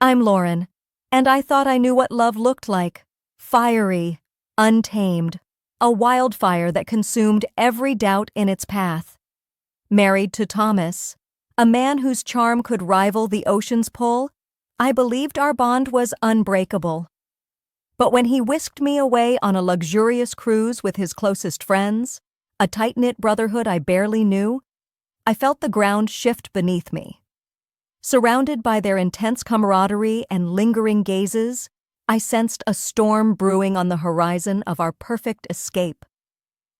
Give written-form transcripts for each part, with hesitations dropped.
I'm Lauren, and I thought I knew what love looked like. Fiery, untamed, a wildfire that consumed every doubt in its path. Married to Thomas, a man whose charm could rival the ocean's pull, I believed our bond was unbreakable. But when he whisked me away on a luxurious cruise with his closest friends, a tight-knit brotherhood I barely knew, I felt the ground shift beneath me. Surrounded by their intense camaraderie and lingering gazes, I sensed a storm brewing on the horizon of our perfect escape.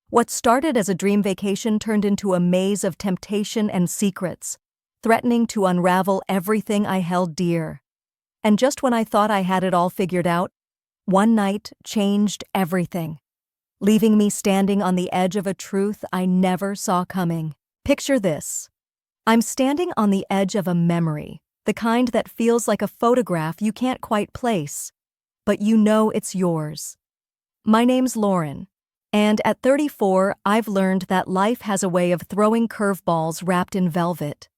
What started as a dream vacation turned into a maze of temptation and secrets, threatening to unravel everything I held dear. And just when I thought I had it all figured out, one night changed everything, leaving me standing on the edge of a truth I never saw coming. Picture this. I'm standing on the edge of a memory, the kind that feels like a photograph you can't quite place, but you know it's yours. My name's Lauren, and at 34, I've learned that life has a way of throwing curveballs wrapped in velvet.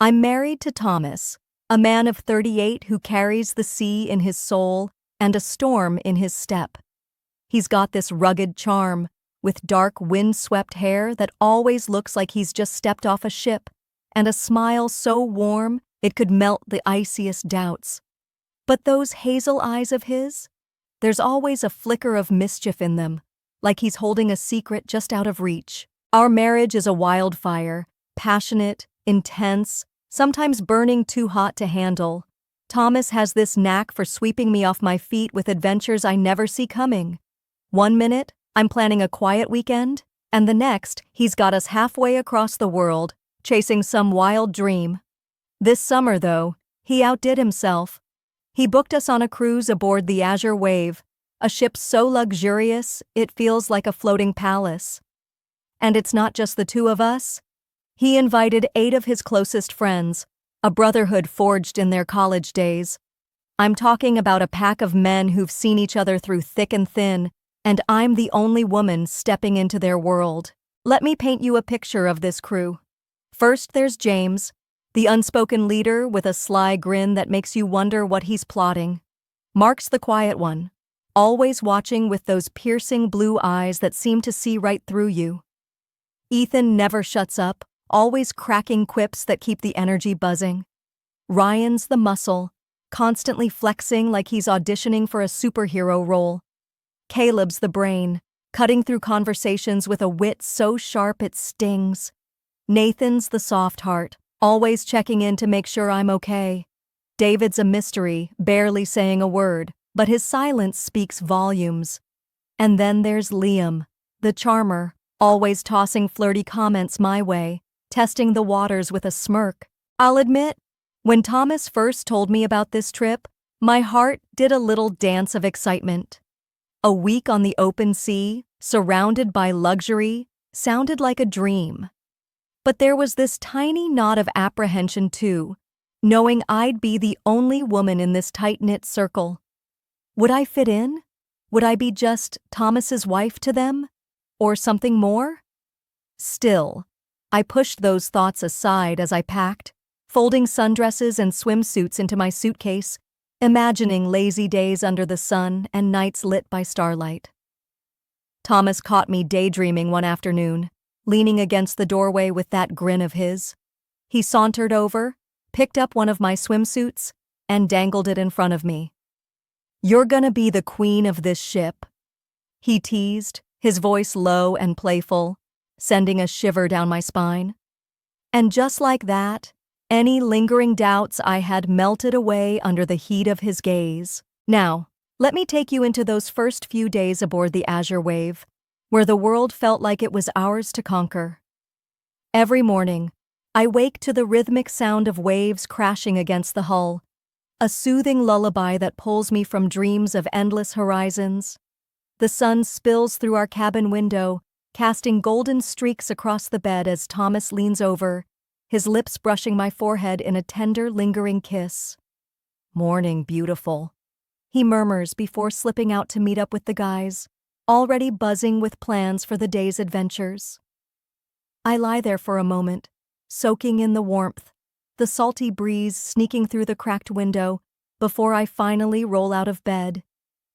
I'm married to Thomas, a man of 38 who carries the sea in his soul and a storm in his step. He's got this rugged charm, with dark wind-swept hair that always looks like he's just stepped off a ship, and a smile so warm it could melt the iciest doubts. But those hazel eyes of his? There's always a flicker of mischief in them, like he's holding a secret just out of reach. Our marriage is a wildfire, passionate, intense, sometimes burning too hot to handle. Thomas has this knack for sweeping me off my feet with adventures I never see coming. One minute, I'm planning a quiet weekend, and the next, he's got us halfway across the world, chasing some wild dream. This summer, though, he outdid himself. He booked us on a cruise aboard the Azure Wave, a ship so luxurious it feels like a floating palace. And it's not just the two of us. He invited 8 of his closest friends, a brotherhood forged in their college days. I'm talking about a pack of men who've seen each other through thick and thin, and I'm the only woman stepping into their world. Let me paint you a picture of this crew. First, there's James, the unspoken leader with a sly grin that makes you wonder what he's plotting. Mark's the quiet one, always watching with those piercing blue eyes that seem to see right through you. Ethan never shuts up, always cracking quips that keep the energy buzzing. Ryan's the muscle, constantly flexing like he's auditioning for a superhero role. Caleb's the brain, cutting through conversations with a wit so sharp it stings. Nathan's the soft heart, always checking in to make sure I'm okay. David's a mystery, barely saying a word, but his silence speaks volumes. And then there's Liam, the charmer, always tossing flirty comments my way, testing the waters with a smirk. I'll admit, when Thomas first told me about this trip, my heart did a little dance of excitement. A week on the open sea, surrounded by luxury, sounded like a dream. But there was this tiny knot of apprehension too, knowing I'd be the only woman in this tight-knit circle. Would I fit in? Would I be just Thomas's wife to them? Or something more? Still, I pushed those thoughts aside as I packed, folding sundresses and swimsuits into my suitcase, imagining lazy days under the sun and nights lit by starlight. Thomas caught me daydreaming one afternoon, leaning against the doorway with that grin of his. He sauntered over, picked up one of my swimsuits, and dangled it in front of me. "You're gonna be the queen of this ship," he teased, his voice low and playful, sending a shiver down my spine. And just like that, any lingering doubts I had melted away under the heat of his gaze. Now, let me take you into those first few days aboard the Azure Wave, where the world felt like it was ours to conquer. Every morning, I wake to the rhythmic sound of waves crashing against the hull, a soothing lullaby that pulls me from dreams of endless horizons. The sun spills through our cabin window, casting golden streaks across the bed as Thomas leans over, his lips brushing my forehead in a tender, lingering kiss. "Morning, beautiful," he murmurs before slipping out to meet up with the guys, already buzzing with plans for the day's adventures. I lie there for a moment, soaking in the warmth, the salty breeze sneaking through the cracked window, before I finally roll out of bed,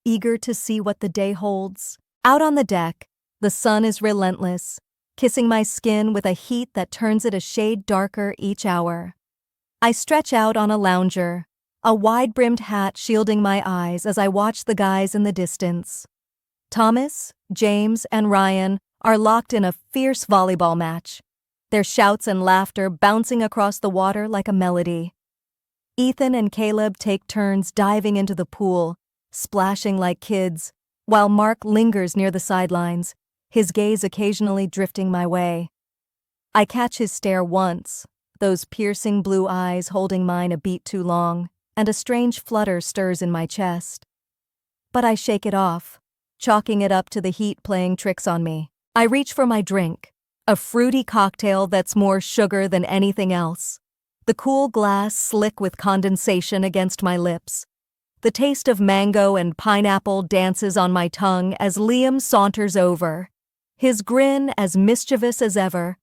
eager to see what the day holds. Out on the deck, the sun is relentless, kissing my skin with a heat that turns it a shade darker each hour. I stretch out on a lounger, a wide-brimmed hat shielding my eyes as I watch the guys in the distance. Thomas, James, and Ryan are locked in a fierce volleyball match, their shouts and laughter bouncing across the water like a melody. Ethan and Caleb take turns diving into the pool, splashing like kids, while Mark lingers near the sidelines, his gaze occasionally drifting my way. I catch his stare once, those piercing blue eyes holding mine a beat too long, and a strange flutter stirs in my chest. But I shake it off, chalking it up to the heat playing tricks on me. I reach for my drink, a fruity cocktail that's more sugar than anything else. The cool glass slick with condensation against my lips. The taste of mango and pineapple dances on my tongue as Liam saunters over, his grin as mischievous as ever.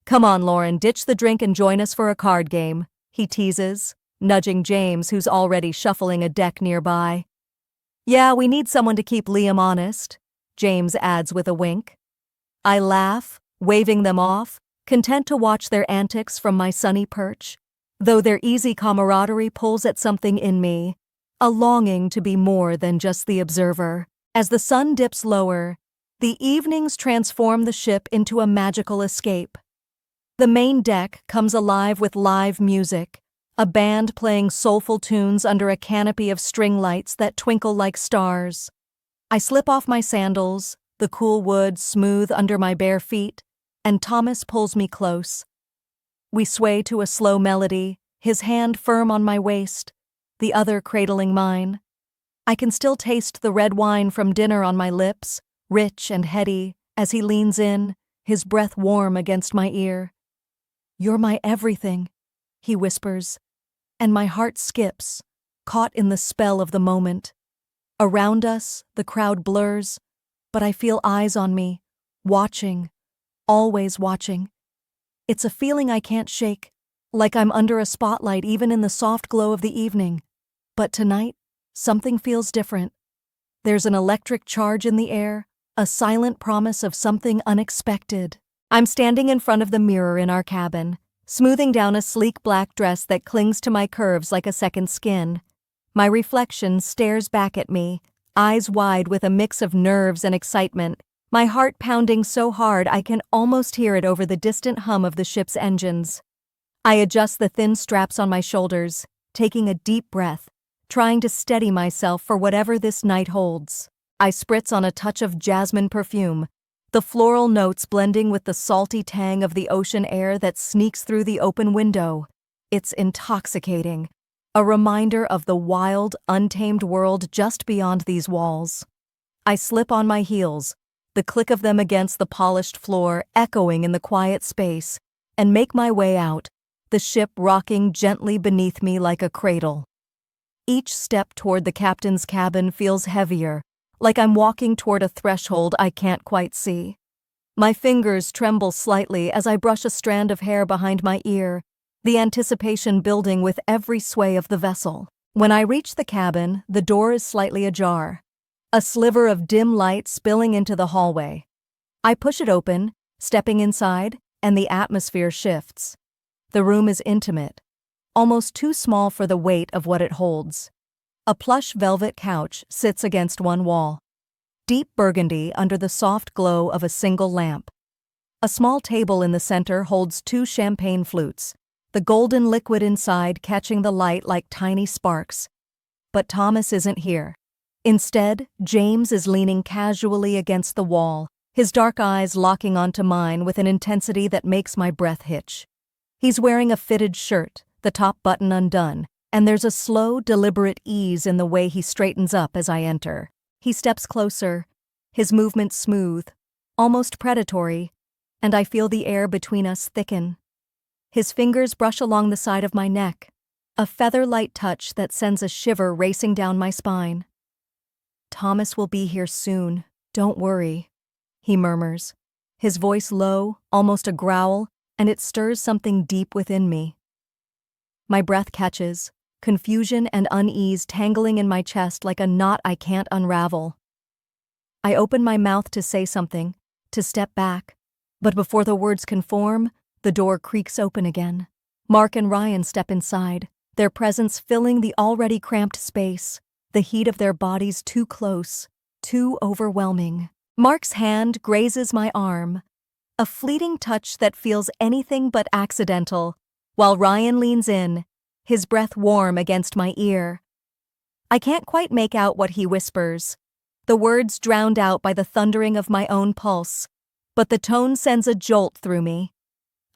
"Come on, Lauren, ditch the drink and join us for a card game," he teases, nudging James, who's already shuffling a deck nearby. "Yeah, we need someone to keep Liam honest," James adds with a wink. I laugh, waving them off, content to watch their antics from my sunny perch, though their easy camaraderie pulls at something in me, a longing to be more than just the observer. As the sun dips lower, the evenings transform the ship into a magical escape. The main deck comes alive with live music, a band playing soulful tunes under a canopy of string lights that twinkle like stars. I slip off my sandals, the cool wood smooth under my bare feet, and Thomas pulls me close. We sway to a slow melody, his hand firm on my waist, the other cradling mine. I can still taste the red wine from dinner on my lips, rich and heady, as he leans in, his breath warm against my ear. "You're my everything," he whispers, and my heart skips, caught in the spell of the moment. Around us, the crowd blurs, but I feel eyes on me, watching, always watching. It's a feeling I can't shake, like I'm under a spotlight even in the soft glow of the evening. But tonight, something feels different. There's an electric charge in the air, a silent promise of something unexpected. I'm standing in front of the mirror in our cabin, smoothing down a sleek black dress that clings to my curves like a second skin. My reflection stares back at me, eyes wide with a mix of nerves and excitement, my heart pounding so hard I can almost hear it over the distant hum of the ship's engines. I adjust the thin straps on my shoulders, taking a deep breath, trying to steady myself for whatever this night holds. I spritz on a touch of jasmine perfume, the floral notes blending with the salty tang of the ocean air that sneaks through the open window. It's intoxicating, a reminder of the wild, untamed world just beyond these walls. I slip on my heels, the click of them against the polished floor echoing in the quiet space, and make my way out, the ship rocking gently beneath me like a cradle. Each step toward the captain's cabin feels heavier, like I'm walking toward a threshold I can't quite see. My fingers tremble slightly as I brush a strand of hair behind my ear, the anticipation building with every sway of the vessel. When I reach the cabin, the door is slightly ajar, a sliver of dim light spilling into the hallway. I push it open, stepping inside, and the atmosphere shifts. The room is intimate, almost too small for the weight of what it holds. A plush velvet couch sits against one wall, deep burgundy under the soft glow of a single lamp. A small table in the center holds 2 champagne flutes, the golden liquid inside catching the light like tiny sparks. But Thomas isn't here. Instead, James is leaning casually against the wall, his dark eyes locking onto mine with an intensity that makes my breath hitch. He's wearing a fitted shirt, the top button undone, and there's a slow, deliberate ease in the way he straightens up as I enter. He steps closer, his movements smooth, almost predatory, and I feel the air between us thicken. His fingers brush along the side of my neck, a feather-light touch that sends a shiver racing down my spine. "Thomas will be here soon, don't worry," he murmurs, his voice low, almost a growl, and it stirs something deep within me. My breath catches, confusion and unease tangling in my chest like a knot I can't unravel. I open my mouth to say something, to step back, but before the words can form, the door creaks open again. Mark and Ryan step inside, their presence filling the already cramped space, the heat of their bodies too close, too overwhelming. Mark's hand grazes my arm, a fleeting touch that feels anything but accidental, while Ryan leans in, his breath warm against my ear. I can't quite make out what he whispers, the words drowned out by the thundering of my own pulse, but the tone sends a jolt through me.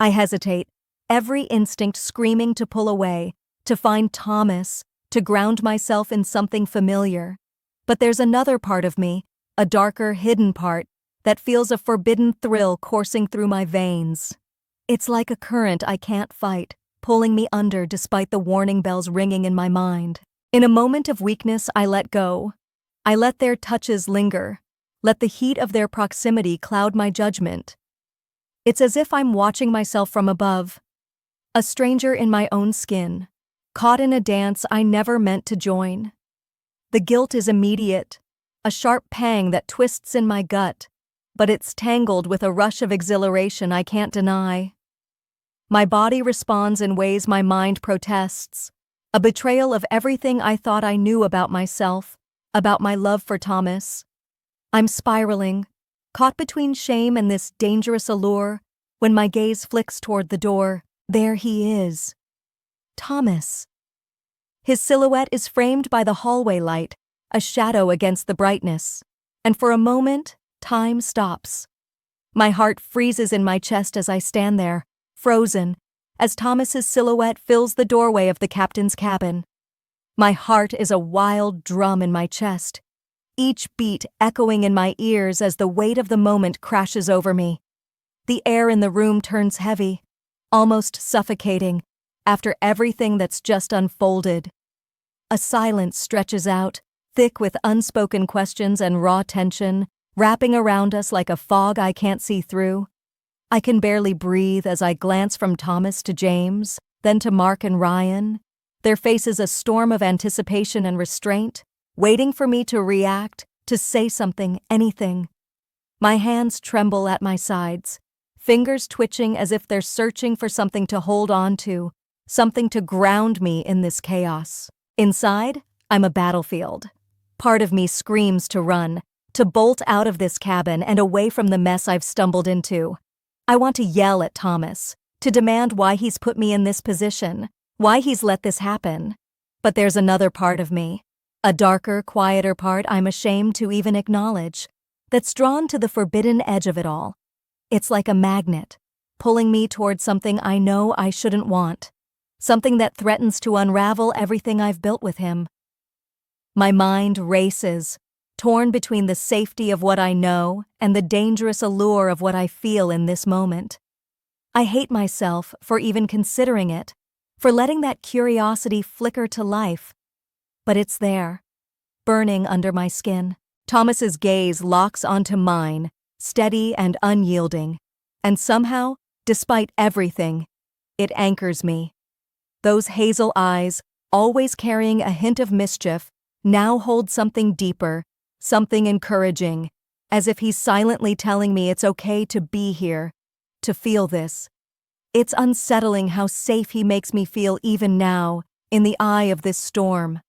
I hesitate, every instinct screaming to pull away, to find Thomas, to ground myself in something familiar. But there's another part of me, a darker, hidden part, that feels a forbidden thrill coursing through my veins. It's like a current I can't fight, pulling me under despite the warning bells ringing in my mind. In a moment of weakness, I let go. I let their touches linger, let the heat of their proximity cloud my judgment. It's as if I'm watching myself from above, a stranger in my own skin, caught in a dance I never meant to join. The guilt is immediate, a sharp pang that twists in my gut, but it's tangled with a rush of exhilaration I can't deny. My body responds in ways my mind protests, a betrayal of everything I thought I knew about myself, about my love for Thomas. I'm spiraling, caught between shame and this dangerous allure, when my gaze flicks toward the door. There he is. Thomas. His silhouette is framed by the hallway light, a shadow against the brightness, and for a moment, time stops. My heart freezes in my chest as I stand there, frozen, as Thomas's silhouette fills the doorway of the captain's cabin. My heart is a wild drum in my chest, each beat echoing in my ears as the weight of the moment crashes over me. The air in the room turns heavy, almost suffocating, after everything that's just unfolded. A silence stretches out, thick with unspoken questions and raw tension, wrapping around us like a fog I can't see through. I can barely breathe as I glance from Thomas to James, then to Mark and Ryan, their faces a storm of anticipation and restraint, waiting for me to react, to say something, anything. My hands tremble at my sides, fingers twitching as if they're searching for something to hold on to, something to ground me in this chaos. Inside, I'm a battlefield. Part of me screams to run, to bolt out of this cabin and away from the mess I've stumbled into. I want to yell at Thomas, to demand why he's put me in this position, why he's let this happen. But there's another part of me, a darker, quieter part I'm ashamed to even acknowledge, that's drawn to the forbidden edge of it all. It's like a magnet, pulling me towards something I know I shouldn't want, something that threatens to unravel everything I've built with him. My mind races, torn between the safety of what I know and the dangerous allure of what I feel in this moment. I hate myself for even considering it, for letting that curiosity flicker to life. But it's there, burning under my skin. Thomas's gaze locks onto mine, steady and unyielding, and somehow, despite everything, it anchors me. Those hazel eyes, always carrying a hint of mischief, now hold something deeper, something encouraging, as if he's silently telling me it's okay to be here, to feel this. It's unsettling how safe he makes me feel even now, in the eye of this storm.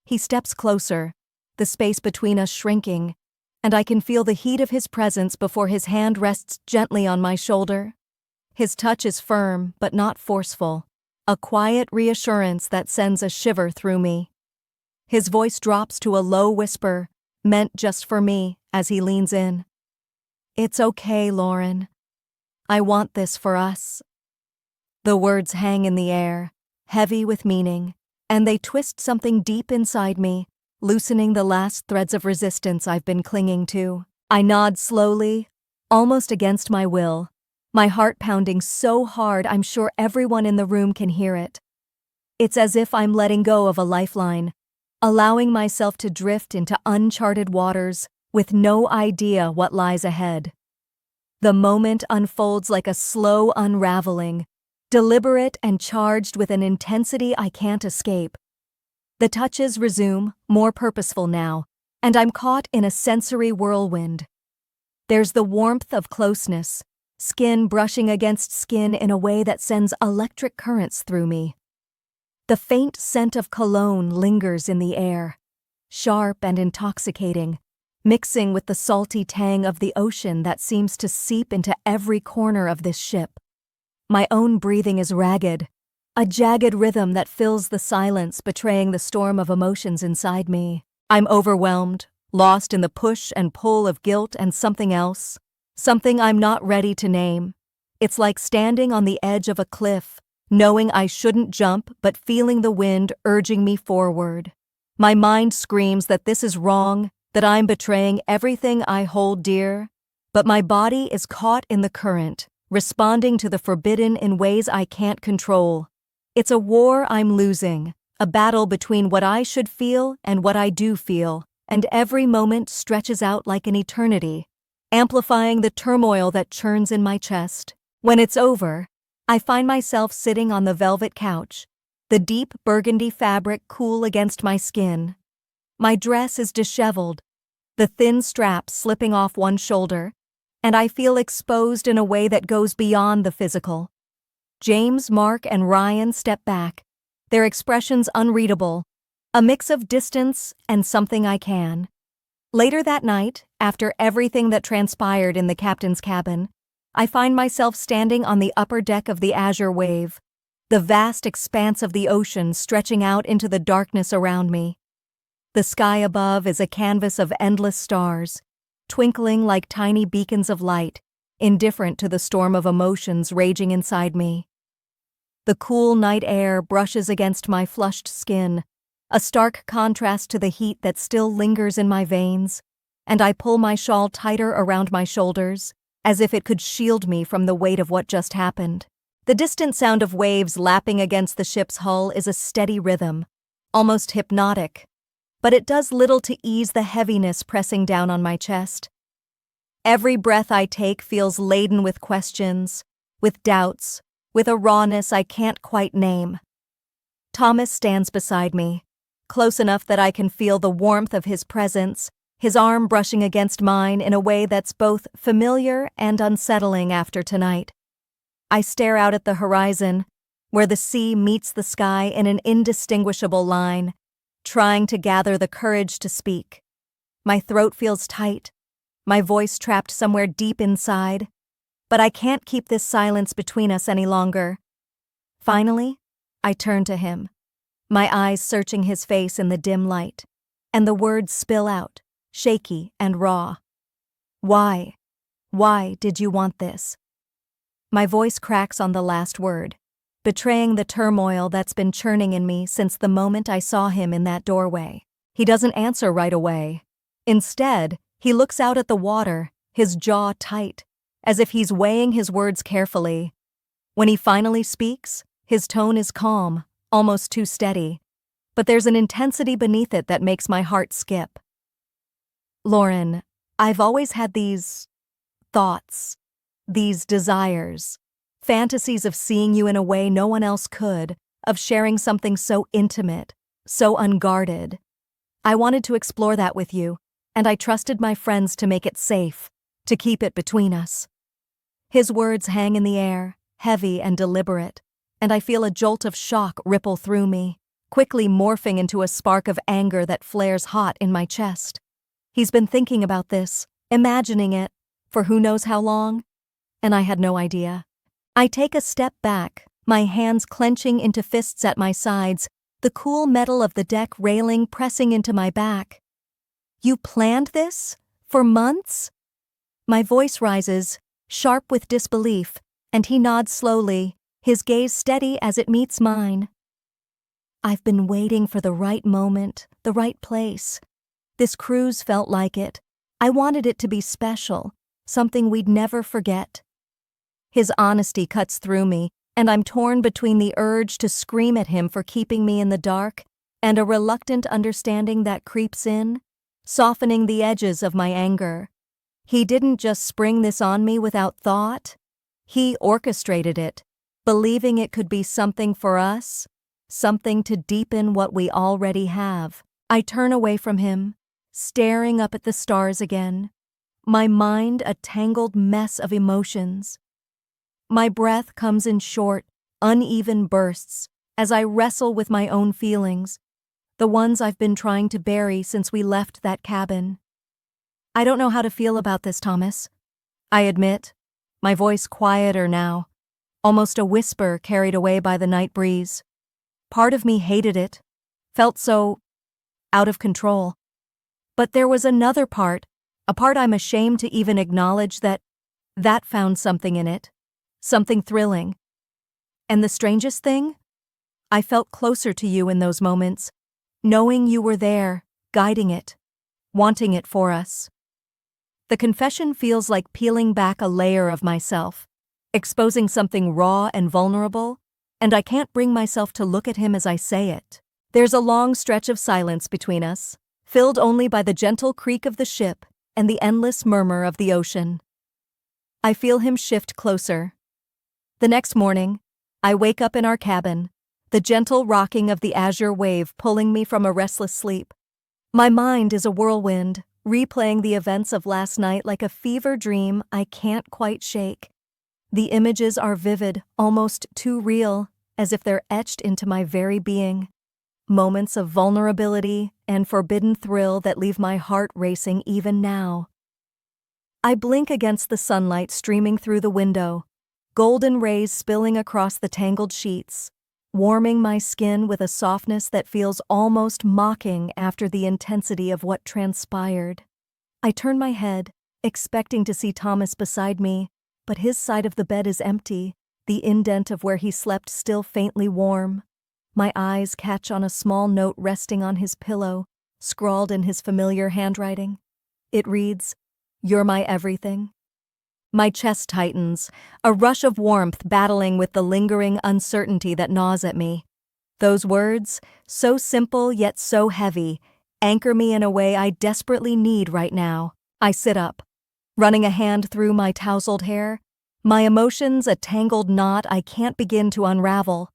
He steps closer, the space between us shrinking, and I can feel the heat of his presence before his hand rests gently on my shoulder. His touch is firm but not forceful, a quiet reassurance that sends a shiver through me. His voice drops to a low whisper, meant just for me, as he leans in. "It's okay, Lauren. I want this for us." The words hang in the air, heavy with meaning, and they twist something deep inside me, loosening the last threads of resistance I've been clinging to. I nod slowly, almost against my will, my heart pounding so hard I'm sure everyone in the room can hear it. It's as if I'm letting go of a lifeline, allowing myself to drift into uncharted waters with no idea what lies ahead. The moment unfolds like a slow unraveling, deliberate and charged with an intensity I can't escape. The touches resume, more purposeful now, and I'm caught in a sensory whirlwind. There's the warmth of closeness, skin brushing against skin in a way that sends electric currents through me. The faint scent of cologne lingers in the air, sharp and intoxicating, mixing with the salty tang of the ocean that seems to seep into every corner of this ship. My own breathing is ragged, a jagged rhythm that fills the silence, betraying the storm of emotions inside me. I'm overwhelmed, lost in the push and pull of guilt and something else, something I'm not ready to name. It's like standing on the edge of a cliff, knowing I shouldn't jump but feeling the wind urging me forward. My mind screams that this is wrong, that I'm betraying everything I hold dear, but my body is caught in the current, responding to the forbidden in ways I can't control. It's a war I'm losing, a battle between what I should feel and what I do feel, and every moment stretches out like an eternity, amplifying the turmoil that churns in my chest. When it's over, I find myself sitting on the velvet couch, the deep burgundy fabric cool against my skin. My dress is disheveled, the thin strap slipping off one shoulder, and I feel exposed in a way that goes beyond the physical. James, Mark, and Ryan step back, their expressions unreadable, a mix of distance and something I can. Later that night, after everything that transpired in the captain's cabin, I find myself standing on the upper deck of the Azure Wave, the vast expanse of the ocean stretching out into the darkness around me. The sky above is a canvas of endless stars, twinkling like tiny beacons of light, indifferent to the storm of emotions raging inside me. The cool night air brushes against my flushed skin, a stark contrast to the heat that still lingers in my veins, and I pull my shawl tighter around my shoulders, as if it could shield me from the weight of what just happened. The distant sound of waves lapping against the ship's hull is a steady rhythm, almost hypnotic, but it does little to ease the heaviness pressing down on my chest. Every breath I take feels laden with questions, with doubts, with a rawness I can't quite name. Thomas stands beside me, close enough that I can feel the warmth of his presence, his arm brushing against mine in a way that's both familiar and unsettling after tonight. I stare out at the horizon, where the sea meets the sky in an indistinguishable line, trying to gather the courage to speak. My throat feels tight, my voice trapped somewhere deep inside, but I can't keep this silence between us any longer. Finally, I turn to him, my eyes searching his face in the dim light, and the words spill out, shaky and raw. Why? Why did you want this? My voice cracks on the last word, betraying the turmoil that's been churning in me since the moment I saw him in that doorway. He doesn't answer right away. Instead, he looks out at the water, his jaw tight, as if he's weighing his words carefully. When he finally speaks, his tone is calm, almost too steady, but there's an intensity beneath it that makes my heart skip. Lauren, I've always had these thoughts, these desires, fantasies of seeing you in a way no one else could, of sharing something so intimate, so unguarded. I wanted to explore that with you, and I trusted my friends to make it safe, to keep it between us. His words hang in the air, heavy and deliberate, and I feel a jolt of shock ripple through me, quickly morphing into a spark of anger that flares hot in my chest. He's been thinking about this, imagining it, for who knows how long, and I had no idea. I take a step back, my hands clenching into fists at my sides, the cool metal of the deck railing pressing into my back. You planned this? For months? My voice rises, sharp with disbelief, and he nods slowly, his gaze steady as it meets mine. I've been waiting for the right moment, the right place. This cruise felt like it. I wanted it to be special, something we'd never forget. His honesty cuts through me, and I'm torn between the urge to scream at him for keeping me in the dark and a reluctant understanding that creeps in, softening the edges of my anger. He didn't just spring this on me without thought. He orchestrated it, believing it could be something for us, something to deepen what we already have. I turn away from him, staring up at the stars again, my mind a tangled mess of emotions. My breath comes in short, uneven bursts as I wrestle with my own feelings, the ones I've been trying to bury since we left that cabin. I don't know how to feel about this, Thomas. I admit, my voice quieter now, almost a whisper carried away by the night breeze. Part of me hated it, felt so out of control. But there was another part, a part I'm ashamed to even acknowledge that found something in it, something thrilling. And the strangest thing? I felt closer to you in those moments, knowing you were there, guiding it, wanting it for us. The confession feels like peeling back a layer of myself, exposing something raw and vulnerable, and I can't bring myself to look at him as I say it. There's a long stretch of silence between us, filled only by the gentle creak of the ship and the endless murmur of the ocean. I feel him shift closer. The next morning, I wake up in our cabin, the gentle rocking of the azure wave pulling me from a restless sleep. My mind is a whirlwind, replaying the events of last night like a fever dream I can't quite shake. The images are vivid, almost too real, as if they're etched into my very being. Moments of vulnerability and forbidden thrill that leave my heart racing even now. I blink against the sunlight streaming through the window, golden rays spilling across the tangled sheets, warming my skin with a softness that feels almost mocking after the intensity of what transpired. I turn my head, expecting to see Thomas beside me, but his side of the bed is empty, the indent of where he slept still faintly warm. My eyes catch on a small note resting on his pillow, scrawled in his familiar handwriting. It reads, "You're my everything." My chest tightens, a rush of warmth battling with the lingering uncertainty that gnaws at me. Those words, so simple yet so heavy, anchor me in a way I desperately need right now. I sit up, running a hand through my tousled hair, my emotions a tangled knot I can't begin to unravel.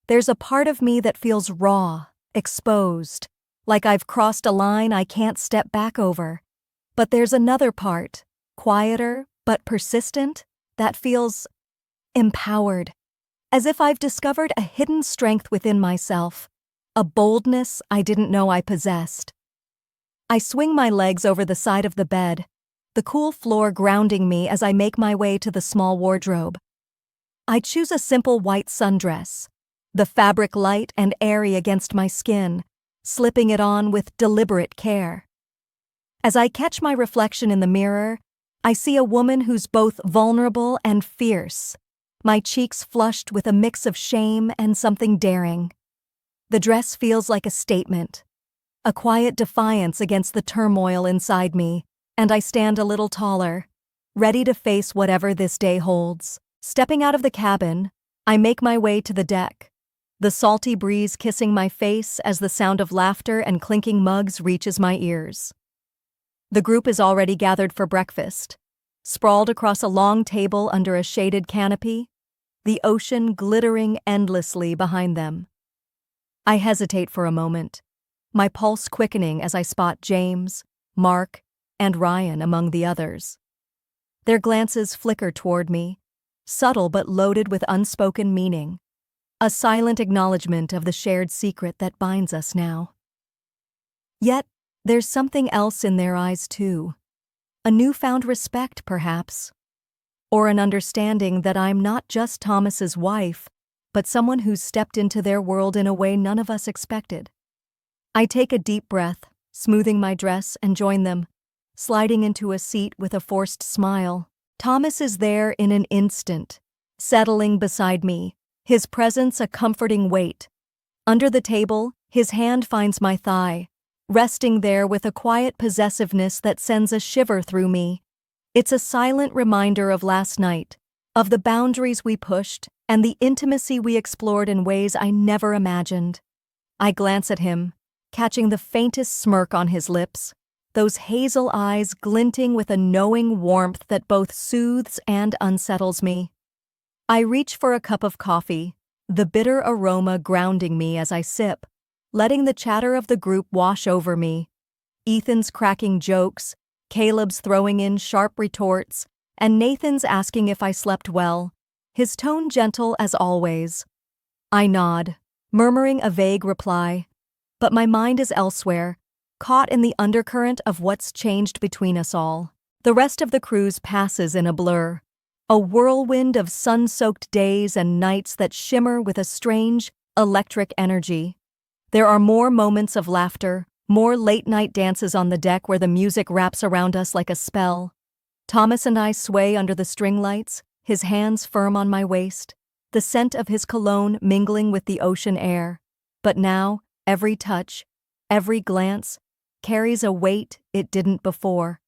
There's a part of me that feels raw, exposed, like I've crossed a line I can't step back over. But there's another part, quieter but persistent, that feels empowered, as if I've discovered a hidden strength within myself, a boldness I didn't know I possessed. I swing my legs over the side of the bed, the cool floor grounding me as I make my way to the small wardrobe. I choose a simple white sundress, the fabric light and airy against my skin, slipping it on with deliberate care. As I catch my reflection in the mirror, I see a woman who's both vulnerable and fierce, my cheeks flushed with a mix of shame and something daring. The dress feels like a statement, a quiet defiance against the turmoil inside me, and I stand a little taller, ready to face whatever this day holds. Stepping out of the cabin, I make my way to the deck, the salty breeze kissing my face as the sound of laughter and clinking mugs reaches my ears. The group is already gathered for breakfast, sprawled across a long table under a shaded canopy, the ocean glittering endlessly behind them. I hesitate for a moment, my pulse quickening as I spot James, Mark, and Ryan among the others. Their glances flicker toward me, subtle but loaded with unspoken meaning, a silent acknowledgement of the shared secret that binds us now. Yet, there's something else in their eyes too, a newfound respect perhaps, or an understanding that I'm not just Thomas's wife, but someone who's stepped into their world in a way none of us expected. I take a deep breath, smoothing my dress, and join them, sliding into a seat with a forced smile. Thomas is there in an instant, settling beside me, his presence a comforting weight. Under the table, his hand finds my thigh, resting there with a quiet possessiveness that sends a shiver through me. It's a silent reminder of last night, of the boundaries we pushed and the intimacy we explored in ways I never imagined. I glance at him, catching the faintest smirk on his lips, those hazel eyes glinting with a knowing warmth that both soothes and unsettles me. I reach for a cup of coffee, the bitter aroma grounding me as I sip, letting the chatter of the group wash over me. Ethan's cracking jokes, Caleb's throwing in sharp retorts, and Nathan's asking if I slept well, his tone gentle as always. I nod, murmuring a vague reply, but my mind is elsewhere, caught in the undercurrent of what's changed between us all. The rest of the cruise passes in a blur, a whirlwind of sun-soaked days and nights that shimmer with a strange, electric energy. There are more moments of laughter, more late-night dances on the deck where the music wraps around us like a spell. Thomas and I sway under the string lights, his hands firm on my waist, the scent of his cologne mingling with the ocean air. But now, every touch, every glance, carries a weight it didn't before.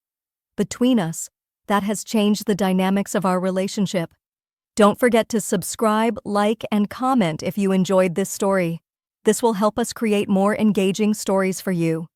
Between us, that has changed the dynamics of our relationship. Don't forget to subscribe, like, and comment if you enjoyed this story. This will help us create more engaging stories for you.